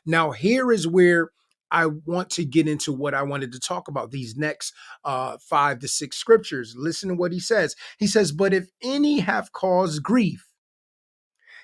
Now, here is where I want to get into what I wanted to talk about, these next 5 to 6 scriptures. Listen to what he says. He says, but if any have caused grief,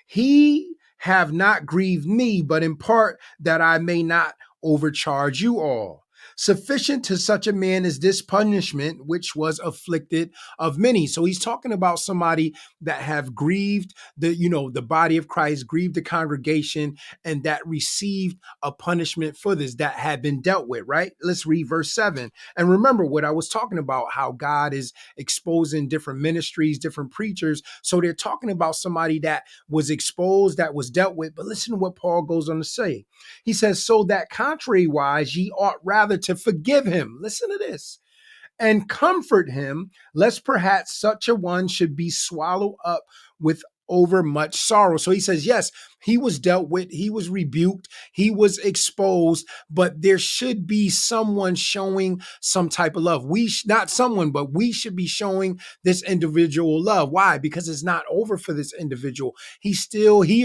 he have not grieved me, but in part that I may not overcharge you all. Sufficient to such a man is this punishment which was afflicted of many. So he's talking about somebody that have grieved the body of Christ, grieved the congregation, and that received a punishment for this that had been dealt with, right? Let's read verse 7. And remember what I was talking about, how God is exposing different ministries, different preachers. So they're talking about somebody that was exposed, that was dealt with. But listen to what Paul goes on to say. He says, so that contrariwise ye ought rather to forgive him. Listen to this. And comfort him, lest perhaps such a one should be swallowed up with over much sorrow. So he says, yes, he was dealt with, he was rebuked, he was exposed, but there should be someone showing some type of love. Not someone, but we should be showing this individual love. Why? Because it's not over for this individual. He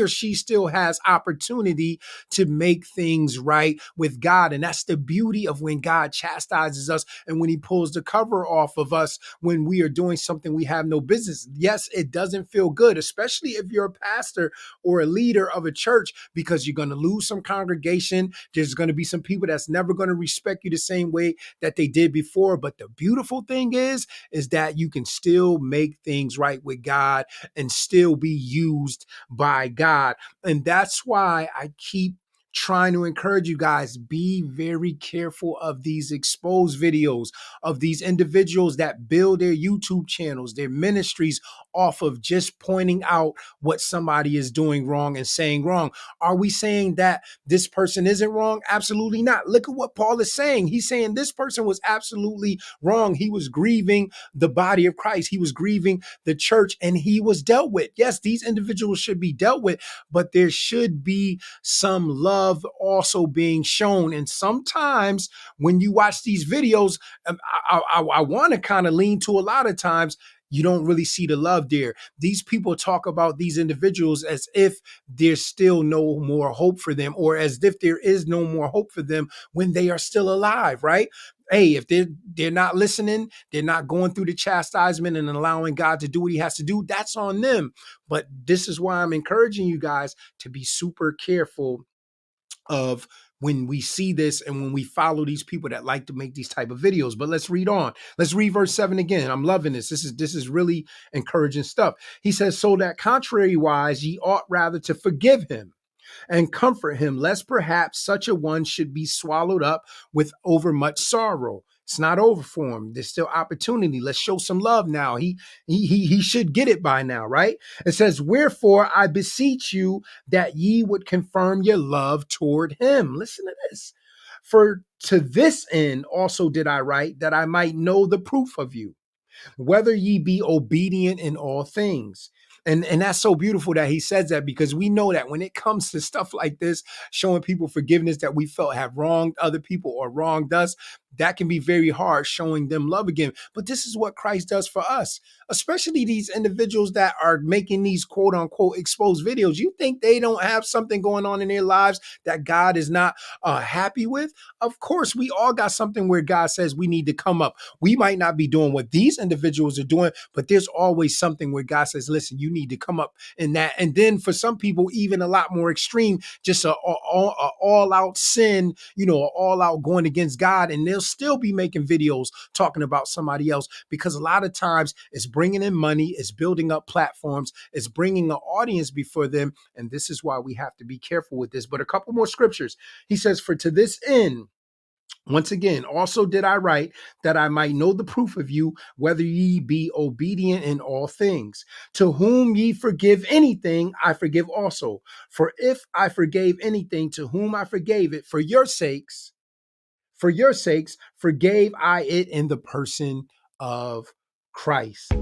or she still has opportunity to make things right with God. And that's the beauty of when God chastises us and when he pulls the cover off of us when we are doing something we have no business. Yes, it doesn't feel good, especially if you're a pastor or a leader of a church, because you're going to lose some congregation. There's going to be some people that's never going to respect you the same way that they did before. But the beautiful thing is that you can still make things right with God and still be used by God. And that's why I keep trying to encourage you guys, be very careful of these exposed videos of these individuals that build their YouTube channels, their ministries off of just pointing out what somebody is doing wrong and saying wrong. Are we saying that this person isn't wrong? Absolutely not. Look at what Paul is saying. He's saying this person was absolutely wrong. He was grieving the body of Christ. He was grieving the church, and he was dealt with. Yes, these individuals should be dealt with, but there should be some love also being shown. And sometimes when you watch these videos, I want to kind of lean to, a lot of times you don't really see the love there. These people talk about these individuals as if there's still no more hope for them, or as if there is no more hope for them when they are still alive, right? Hey, if they're not listening, they're not going through the chastisement and allowing God to do what he has to do, that's on them. But this is why I'm encouraging you guys to be super careful of when we see this and when we follow these people that like to make these type of videos. But let's read on. Let's read verse 7 again. I'm loving this. This is really encouraging stuff. He says, so that contrariwise ye ought rather to forgive him and comfort him, lest perhaps such a one should be swallowed up with overmuch sorrow. It's not over for him. There's still opportunity. Let's show some love now. He should get it by now, right? It says, wherefore I beseech you that ye would confirm your love toward him. Listen to this. For to this end also did I write, that I might know the proof of you, whether ye be obedient in all things. And that's so beautiful that he says that, because we know that when it comes to stuff like this, showing people forgiveness that we felt have wronged other people or wronged us, that can be very hard, showing them love again. But this is what Christ does for us, especially these individuals that are making these quote unquote exposed videos. You think they don't have something going on in their lives that God is not happy with? Of course, we all got something where God says we need to come up. We might not be doing what these individuals are doing, but there's always something where God says, listen, you need to come up in that. And then for some people, even a lot more extreme, just a all out sin, all out going against God. And they'll still be making videos talking about somebody else, because a lot of times it's bringing in money, it's building up platforms, it's bringing an audience before them. And this is why we have to be careful with this. But a couple more scriptures. He says, for to this end, once again, also did I write, that I might know the proof of you, whether ye be obedient in all things. To whom ye forgive anything, I forgive also. For if I forgave anything, to whom I forgave it, for your sakes, forgave I it in the person of Christ.